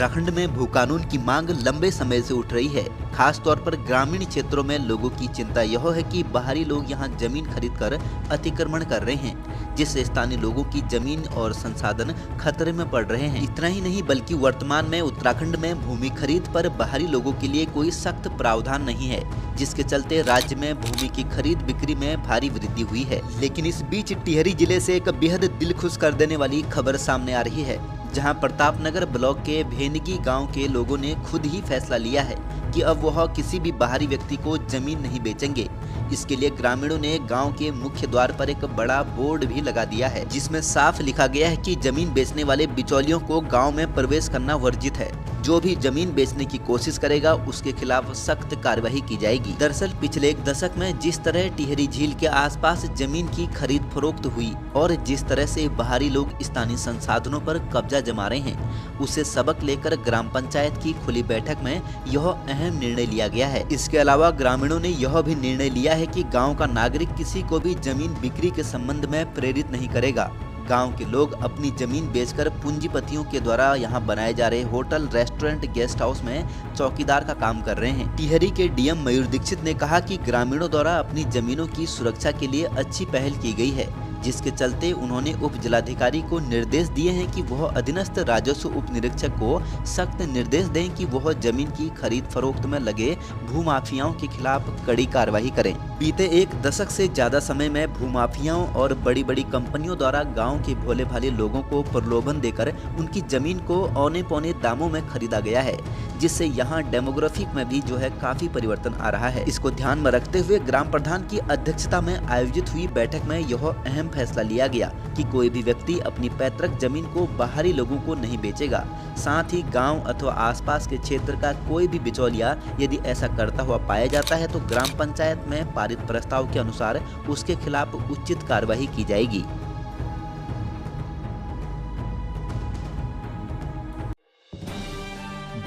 उत्तराखंड में भू कानून की मांग लंबे समय से उठ रही है। खास तौर पर ग्रामीण क्षेत्रों में लोगों की चिंता यह है कि बाहरी लोग यहां जमीन खरीदकर अतिक्रमण कर रहे हैं, जिससे स्थानीय लोगों की जमीन और संसाधन खतरे में पड़ रहे हैं। इतना ही नहीं बल्कि वर्तमान में उत्तराखंड में भूमि खरीद पर बाहरी लोगों के लिए कोई सख्त प्रावधान नहीं है, जिसके चलते राज्य में भूमि की खरीद बिक्री में भारी वृद्धि हुई है। लेकिन इस बीच टिहरी जिले से एक बेहद दिल खुश कर देने वाली खबर सामने आ रही है, जहां प्रतापनगर ब्लॉक के भेनगी गांव के लोगों ने खुद ही फैसला लिया है कि अब वह किसी भी बाहरी व्यक्ति को जमीन नहीं बेचेंगे। इसके लिए ग्रामीणों ने गांव के मुख्य द्वार पर एक बड़ा बोर्ड भी लगा दिया है, जिसमें साफ लिखा गया है कि जमीन बेचने वाले बिचौलियों को गांव में प्रवेश करना वर्जित है। जो भी जमीन बेचने की कोशिश करेगा उसके खिलाफ सख्त कार्रवाई की जाएगी। दरअसल पिछले एक दशक में जिस तरह टिहरी झील के आसपास जमीन की खरीद फरोख्त हुई और जिस तरह से बाहरी लोग स्थानीय संसाधनों पर कब्जा जमा रहे हैं, उसे सबक लेकर ग्राम पंचायत की खुली बैठक में यह अहम निर्णय लिया गया है। इसके अलावा ग्रामीणों ने यह भी निर्णय लिया है कि गाँव का नागरिक किसी को भी जमीन बिक्री के संबंध में प्रेरित नहीं करेगा। गांव के लोग अपनी जमीन बेचकर पूंजीपतियों के द्वारा यहां बनाए जा रहे होटल, रेस्टोरेंट, गेस्ट हाउस में चौकीदार का काम कर रहे हैं। टिहरी के डीएम मयूर दीक्षित ने कहा कि ग्रामीणों द्वारा अपनी जमीनों की सुरक्षा के लिए अच्छी पहल की गई है, जिसके चलते उन्होंने उप जिलाधिकारी को निर्देश दिए हैं कि वह अधीनस्थ राजस्व उप निरीक्षक को सख्त निर्देश दें कि वह जमीन की खरीद फरोख्त में लगे भूमाफियाओं के खिलाफ कड़ी कार्रवाई करें। बीते एक दशक से ज्यादा समय में भूमाफियाओं और बड़ी बड़ी कंपनियों द्वारा गांव के भोले भाले लोगों को प्रलोभन देकर उनकी जमीन को औने पौने दामों में खरीदा गया है, जिससे यहाँ डेमोग्राफिक में भी काफी परिवर्तन आ रहा है। इसको ध्यान में रखते हुए ग्राम प्रधान की अध्यक्षता में आयोजित हुई बैठक में यह अहम फैसला लिया गया कि कोई भी व्यक्ति अपनी पैतृक जमीन को बाहरी लोगों को नहीं बेचेगा। साथ ही गांव अथवा आसपास के क्षेत्र का कोई भी बिचौलिया यदि ऐसा करता हुआ पाया जाता है तो ग्राम पंचायत में पारित प्रस्ताव के अनुसार उसके खिलाफ उचित कार्रवाई की जाएगी।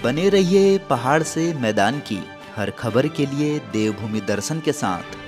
बने रहिए पहाड़ से मैदान की हर खबर के लिए देवभूमि दर्शन के साथ।